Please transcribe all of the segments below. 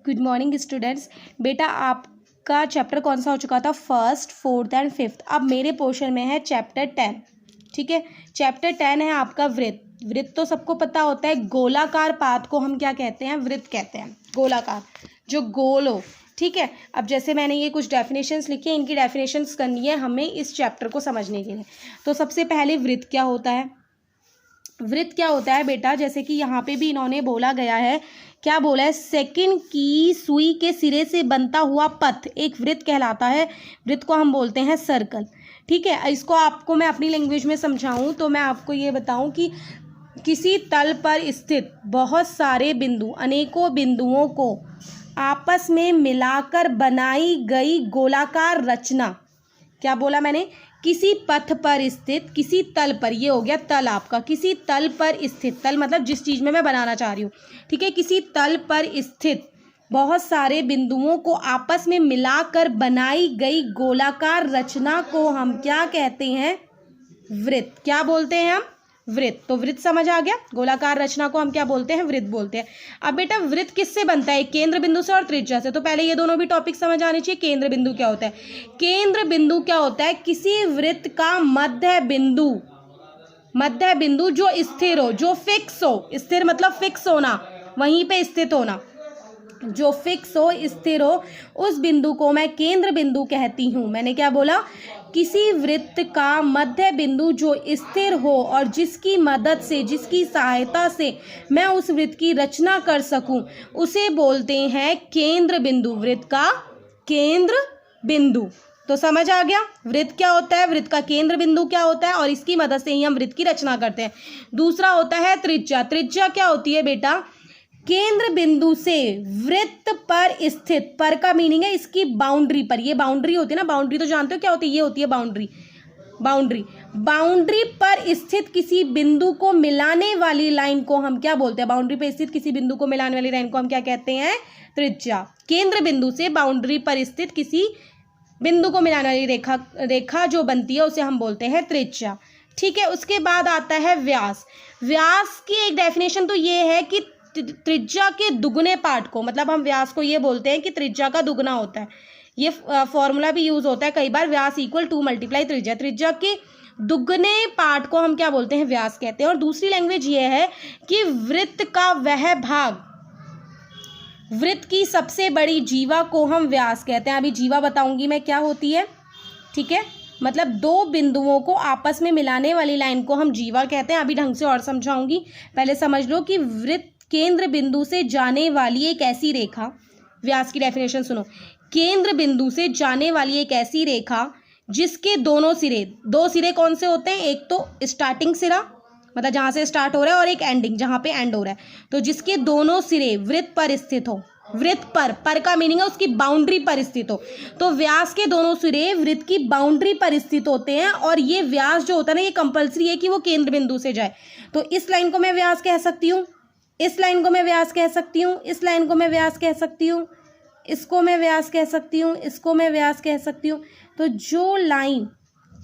Good morning students. बेटा आपका chapter कौन सा हो चुका था? First, fourth and fifth. अब मेरे पोर्शन में है चैप्टर 10। ठीक है, चैप्टर 10 है आपका वृत्त। वृत्त तो सबको पता होता है, गोलाकार पाथ को हम क्या कहते हैं? वृत्त कहते हैं। गोलाकार जो गोल हो। ठीक है, अब जैसे मैंने ये कुछ डेफिनेशंस लिखी है, इनकी डेफिनेशंस करनी है हमें इस चैप्टर को समझने के लिए। तो सबसे पहले वृत्त क्या होता है? वृत्त क्या होता है बेटा, जैसे कि यहाँ पे भी इन्होंने बोला गया है, क्या बोला है? सेकंड की सुई के सिरे से बनता हुआ पथ एक वृत्त कहलाता है। वृत्त को हम बोलते हैं सर्कल। ठीक है, इसको आपको मैं अपनी लैंग्वेज में समझाऊं तो मैं आपको ये बताऊं कि किसी तल पर स्थित बहुत सारे बिंदु, अनेकों बिंदुओं को आपस में मिलाकर बनाई गई गोलाकार रचना। क्या बोला मैंने? किसी पथ पर स्थित, किसी तल पर, ये हो गया तल आपका, किसी तल पर स्थित, तल मतलब जिस चीज़ में मैं बनाना चाह रही हूँ। ठीक है, किसी तल पर स्थित बहुत सारे बिंदुओं को आपस में मिलाकर बनाई गई गोलाकार रचना को हम क्या कहते हैं? वृत्त। क्या बोलते हैं हम? वृत्त। तो वृत्त समझ आ गया। गोलाकार रचना को हम क्या बोलते हैं? वृत्त बोलते हैं। अब बेटा वृत्त किससे बनता है? केंद्र बिंदु से और त्रिज्या से। तो पहले ये दोनों भी टॉपिक समझ आने चाहिए। केंद्र बिंदु क्या होता है? केंद्र बिंदु क्या होता है? किसी वृत्त का मध्य बिंदु, मध्य बिंदु जो स्थिर हो, जो फिक्स हो। स्थिर मतलब फिक्स होना, वहीं पे स्थित होना। जो फिक्स हो, स्थिर हो, उस बिंदु को मैं केंद्र बिंदु कहती हूँ। मैंने क्या बोला? किसी वृत्त का मध्य बिंदु जो स्थिर हो और जिसकी मदद से, जिसकी सहायता से मैं उस वृत्त की रचना कर सकूं, उसे बोलते हैं केंद्र बिंदु। वृत्त का केंद्र बिंदु। तो समझ आ गया वृत्त क्या होता है, वृत्त का केंद्र बिंदु क्या होता है, और इसकी मदद से ही हम वृत्त की रचना करते हैं। दूसरा होता है त्रिज्या। त्रिज्या क्या होती है बेटा? केंद्र बिंदु से वृत्त पर स्थित, पर का मीनिंग है इसकी बाउंड्री पर। ये बाउंड्री होती है ना, बाउंड्री तो जानते हो क्या होती है? ये होती है बाउंड्री। बाउंड्री, बाउंड्री पर स्थित किसी बिंदु को मिलाने वाली लाइन को हम क्या बोलते हैं? बाउंड्री पर स्थित किसी बिंदु को मिलाने वाली लाइन को हम क्या कहते हैं? त्रिज्या। केंद्र बिंदु से बाउंड्री पर स्थित किसी बिंदु को मिलाने वाली रेखा जो बनती है उसे हम बोलते हैं त्रिज्या। ठीक है, उसके बाद आता है व्यास। व्यास की एक डेफिनेशन तो ये है कि त्रिज्या के दुगने पार्ट को, मतलब हम व्यास को ये बोलते हैं कि त्रिज्या का दुगना होता है। ये फॉर्मूला भी यूज होता है कई बार, व्यास इक्वल 2 × त्रिज्या। त्रिज्या के दुगने पार्ट को हम क्या बोलते हैं? व्यास कहते हैं। और दूसरी लैंग्वेज ये है कि वृत्त का वह भाग, वृत्त की सबसे बड़ी जीवा को हम व्यास कहते हैं। अभी जीवा बताऊंगी मैं क्या होती है। ठीक है, मतलब दो बिंदुओं को आपस में मिलाने वाली लाइन को हम जीवा कहते हैं। अभी ढंग से और समझाऊंगी, पहले समझ लो कि वृत्त केंद्र बिंदु से जाने वाली एक ऐसी रेखा, व्यास की डेफिनेशन सुनो। केंद्र बिंदु से जाने वाली एक ऐसी रेखा जिसके दोनों सिरे, दो सिरे कौन से होते हैं? एक तो स्टार्टिंग सिरा, मतलब जहां से स्टार्ट हो रहा है, और एक एंडिंग जहां पे एंड हो रहा है। तो जिसके दोनों सिरे वृत्त पर स्थित हो। वृत्त पर का मीनिंग है उसकी बाउंड्री पर स्थित हो। तो व्यास के दोनों सिरे वृत्त की बाउंड्री पर स्थित होते हैं, और ये व्यास जो होता है ना, ये कंपलसरी है कि वो केंद्र बिंदु से जाए। तो इस लाइन को मैं व्यास कह सकती हूँ, इस लाइन को मैं व्यास कह सकती हूँ, इस लाइन को मैं व्यास कह सकती हूँ, इसको मैं व्यास कह सकती हूँ, इसको मैं व्यास कह सकती हूँ। तो जो लाइन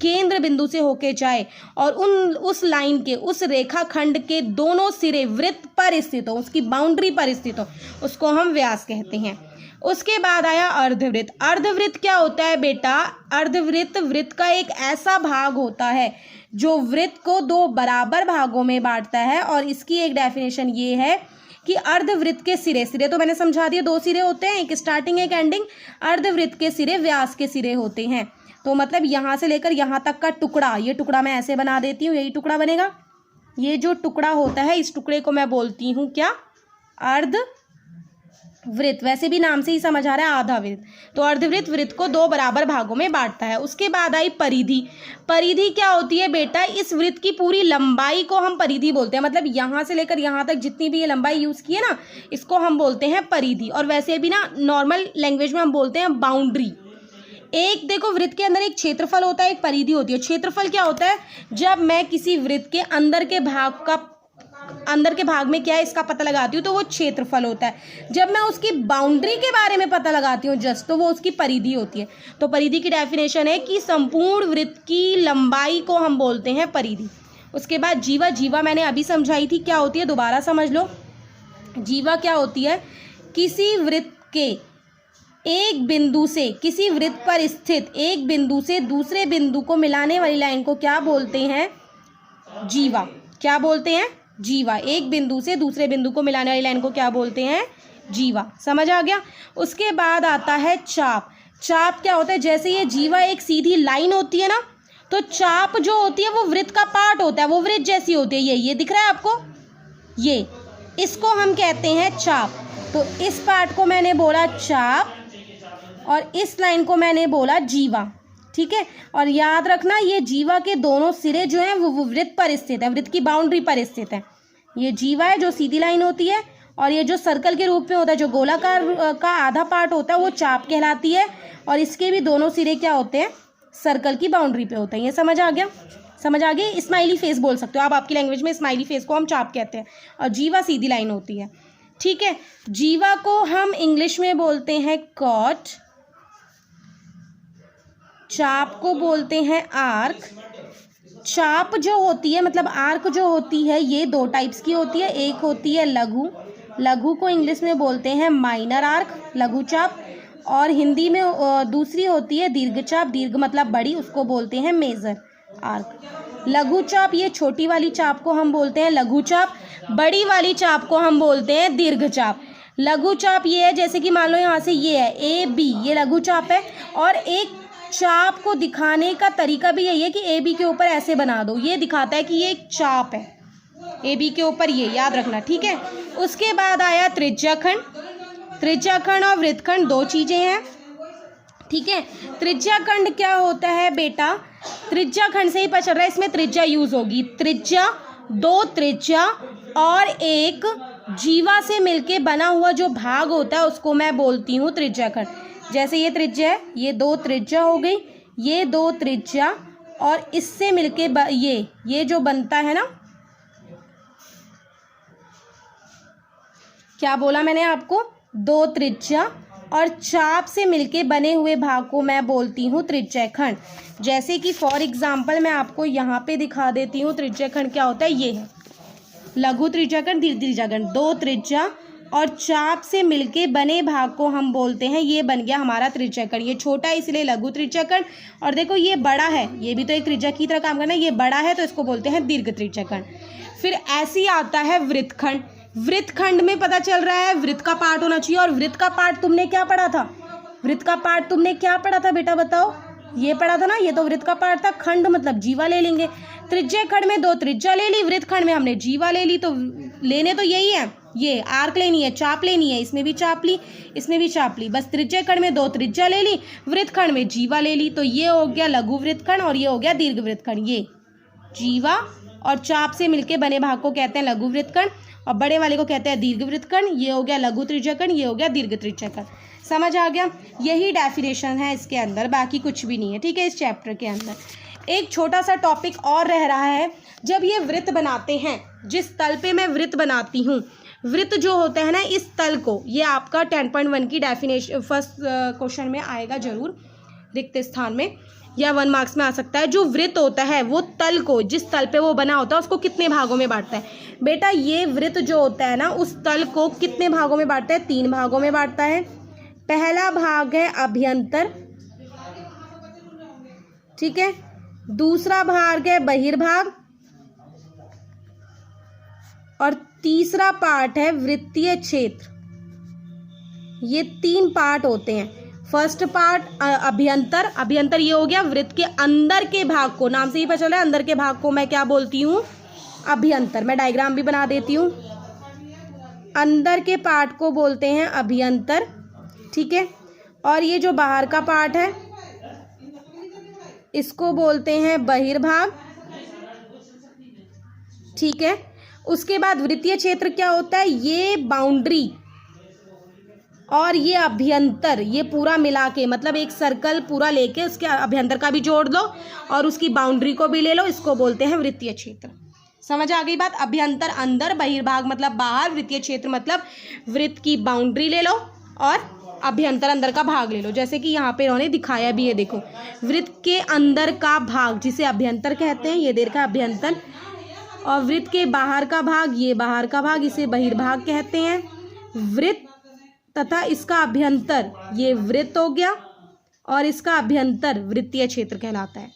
केंद्र बिंदु से होके जाए और उस लाइन के, उस रेखाखंड के दोनों सिरे वृत्त पर स्थित हो, उसकी बाउंड्री पर स्थित हो, उसको हम व्यास कहते हैं। उसके बाद आया अर्धवृत्त। अर्धवृत्त क्या होता है बेटा? अर्धवृत्त वृत्त का एक ऐसा भाग होता है जो वृत्त को दो बराबर भागों में बांटता है। और इसकी एक डेफिनेशन ये है कि अर्धवृत्त के सिरे, सिरे तो मैंने समझा दिया, दो सिरे होते हैं, एक स्टार्टिंग एक एंडिंग। अर्धवृत्त के सिरे व्यास के सिरे होते हैं। तो मतलब यहाँ से लेकर यहाँ तक का टुकड़ा, ये टुकड़ा मैं ऐसे बना देती हूँ, यही टुकड़ा बनेगा। ये जो टुकड़ा होता है, इस टुकड़े को मैं बोलती हूँ क्या? अर्धवृत्त। वैसे भी नाम से ही समझ आ रहा है, आधा वृत्त। तो अर्धवृत्त वृत्त को दो बराबर भागों में बांटता है। उसके बाद आई परिधि। परिधि क्या होती है बेटा? इस वृत्त की पूरी लंबाई को हम परिधि बोलते हैं। मतलब यहाँ से लेकर यहाँ तक जितनी भी ये लंबाई यूज की है ना, इसको हम बोलते हैं परिधि। और वैसे भी ना नॉर्मल लैंग्वेज में हम बोलते हैं बाउंड्री। एक देखो, वृत्त के अंदर एक क्षेत्रफल होता है, एक परिधि होती है। क्षेत्रफल क्या होता है? जब मैं किसी वृत्त के अंदर के भाग में क्या है इसका पता लगाती हूँ, तो वो क्षेत्रफल होता है। जब मैं उसकी बाउंड्री के बारे में पता लगाती हूँ जस्ट, तो वो उसकी परिधि होती है। तो परिधि की डेफिनेशन है कि संपूर्ण वृत्त की लंबाई को हम बोलते हैं परिधि। उसके बाद जीवा। जीवा मैंने अभी समझाई थी क्या होती है, दोबारा समझ लो। जीवा क्या होती है? किसी वृत्त के एक बिंदु से, किसी वृत्त पर स्थित एक बिंदु से दूसरे बिंदु को मिलाने वाली लाइन को क्या बोलते हैं? जीवा। क्या बोलते हैं? जीवा। एक बिंदु से दूसरे बिंदु को मिलाने वाली लाइन को क्या बोलते हैं? जीवा। समझ आ गया। उसके बाद आता है चाप। चाप क्या होता है? जैसे ये जीवा एक सीधी लाइन होती है ना, तो चाप जो होती है वो वृत्त का पार्ट होता है, वो वृत्त जैसी होती है। ये दिख रहा है आपको? ये, इसको हम कहते हैं चाप। तो इस पार्ट को मैंने बोला चाप और इस लाइन को मैंने बोला जीवा। ठीक है। और याद रखना, ये जीवा के दोनों सिरे जो हैं वो वृत्त पर स्थित है, वृत्त की बाउंड्री पर स्थित है। ये जीवा है जो सीधी लाइन होती है, और ये जो सर्कल के रूप में होता है, जो गोलाकार का आधा पार्ट होता है, वो चाप कहलाती है। और इसके भी दोनों सिरे क्या होते हैं? सर्कल की बाउंड्री पे होते हैं। ये समझ आ गया? समझ आ गई? स्माइली फेस बोल सकते हो आप, आपकी लैंग्वेज में स्माइली फेस को हम चाप कहते हैं, और जीवा सीधी लाइन होती है। ठीक है। जीवा को हम इंग्लिश में बोलते हैं कॉट, चाप को बोलते हैं आर्क। चाप जो होती है, मतलब आर्क जो होती है, ये दो टाइप्स की होती है। एक होती है लघु, लघु को इंग्लिश में बोलते हैं माइनर आर्क, लघु चाप। और हिंदी में दूसरी होती है दीर्घ चाप, दीर्घ मतलब बड़ी, उसको बोलते हैं मेजर आर्क। लघु चाप, ये छोटी वाली चाप को हम बोलते हैं लघु चाप, बड़ी वाली चाप को हम बोलते हैं दीर्घ चाप। लघु चाप ये है, जैसे कि मान लो यहाँ से ये है ए बी, ये लघु चाप है। और एक चाप को दिखाने का तरीका भी यही है कि ए बी के ऊपर ऐसे बना दो, ये दिखाता है कि ये एक चाप है, ए बी के ऊपर, ये याद रखना। ठीक है। उसके बाद आया त्रिज्याखंड। त्रिज्याखंड और वृत्तखंड दो चीजें हैं। ठीक है। त्रिज्याखंड क्या होता है बेटा? त्रिज्याखंड से ही पता चल रहा है, इसमें त्रिज्या यूज होगी। त्रिज्या, दो त्रिज्या और एक जीवा से मिलके बना हुआ जो भाग होता है उसको मैं बोलती हूँ त्रिज्याखंड। जैसे ये त्रिज्या है, ये दो त्रिज्या हो गई, ये दो त्रिज्या, और इससे मिलके ये जो बनता है ना, क्या बोला मैंने आपको? दो त्रिज्या और चाप से मिलके बने हुए भाग को मैं बोलती हूँ त्रिज्याखंड। जैसे कि फॉर एग्जाम्पल मैं आपको यहाँ पे दिखा देती हूँ त्रिज्याखंड क्या होता है। ये है लघु त्रिज्याखंड, दीर्घ त्रिज्याखंड। दो त्रिज्या और चाप से मिलके बने भाग को हम बोलते हैं, ये बन गया हमारा त्रिज्याखंड। ये छोटा है इसलिए लघु त्रिज्याखंड, और देखो ये बड़ा है, ये भी तो एक त्रिज्या की तरह काम करना है, ये बड़ा है तो इसको बोलते हैं दीर्घ त्रिज्याखंड। फिर ऐसे ही आता है वृत्तखंड। वृत्तखंड में पता चल रहा है वृत्त का पार्ट होना चाहिए। और वृत्त का पार्ट तुमने क्या पढ़ा था? वृत्त का पार्ट तुमने क्या पढ़ा था बेटा, बताओ? ये पढ़ा था ना, ये तो वृत्त का पार्ट था। खंड मतलब जीवा ले लेंगे। त्रिज्याखंड में दो त्रिज्या ले ली, वृत्तखंड में हमने जीवा ले ली। तो लेने तो यही है, ये आर्क लेनी है, चाप लेनी है, इसमें भी चाप ली, इसमें भी चाप ली। बस त्रिज्याखंड में दो त्रिज्या ले ली, वृत्तखंड में जीवा ले ली। तो ये हो गया लघु वृत्तखंड और ये हो गया दीर्घ वृत्तखंड। ये जीवा और चाप से मिलके बने भाग को कहते हैं लघु वृत्तखंड, और बड़े वाले को कहते हैं दीर्घ वृत्तखंड। ये हो गया लघु त्रिज्याखंड, ये हो गया दीर्घ त्रिज्याखंड। समझ आ गया? यही डेफिनेशन है इसके अंदर, बाकी कुछ भी नहीं है। ठीक है। इस चैप्टर के अंदर एक छोटा सा टॉपिक और रह रहा है। जब ये वृत्त बनाते हैं, जिस तल पे मैं वृत्त बनाती हूँ, वृत्त जो होता है ना, इस तल को, ये आपका 10.1 की डेफिनेशन फर्स्ट क्वेश्चन में आएगा जरूर, रिक्त स्थान में, या 1 मार्क्स में आ सकता है। जो वृत्त होता है वो तल को, जिस तल पे वो बना होता है उसको कितने भागों में बांटता है? बेटा ये वृत्त जो होता है ना, उस तल को कितने भागों में बांटता है? 3 भागों में बांटता है। पहला भाग है अभ्यंतर, ठीक है। दूसरा भाग है बहिर्भाग, और तीसरा पार्ट है वृत्तीय क्षेत्र। ये 3 पार्ट होते हैं। फर्स्ट पार्ट अभ्यंतर, अभ्यंतर ये हो गया वृत्त के अंदर के भाग को, नाम से ही पता चल रहा है अंदर के भाग को मैं क्या बोलती हूँ? अभ्यंतर। मैं डायग्राम भी बना देती हूँ। अंदर के पार्ट को बोलते हैं अभ्यंतर, ठीक है। और ये जो बाहर का पार्ट है इसको बोलते हैं बहिर्भाग, ठीक है। उसके बाद वृत्तीय क्षेत्र क्या होता है? ये बाउंड्री और ये अभ्यंतर, ये पूरा मिला के, मतलब एक सर्कल पूरा लेके उसके अभ्यंतर का भी जोड़ लो और उसकी बाउंड्री को भी ले लो, इसको बोलते हैं वृत्तीय क्षेत्र। समझ आ गई बात? अभ्यंतर अंदर, बहिर्भाग मतलब बाहर, वृत्तीय क्षेत्र मतलब वृत्त की बाउंड्री ले लो और अभ्यंतर अंदर का भाग ले लो। जैसे कि यहाँ पे इन्होंने दिखाया भी है, देखो वृत्त के अंदर का भाग जिसे अभ्यंतर कहते हैं, ये देखा अभ्यंतर, और वृत्त के बाहर का भाग, ये बाहर का भाग, इसे बहिर्भाग कहते हैं। वृत्त तथा इसका अभ्यंतर, ये वृत्त हो गया, और इसका अभ्यंतर वृत्तीय क्षेत्र कहलाता है।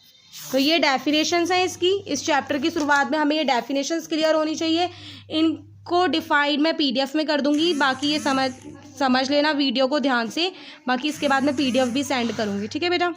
तो ये डेफिनेशंस हैं इसकी। इस चैप्टर की शुरुआत में हमें ये डेफिनेशंस क्लियर होनी चाहिए। इनको डिफाइंड मैं पीडीएफ में कर दूंगी, बाकी ये समझ लेना वीडियो को ध्यान से, बाकी इसके बाद मैं पीडीएफ भी सेंड करूंगी। ठीक है बेटा।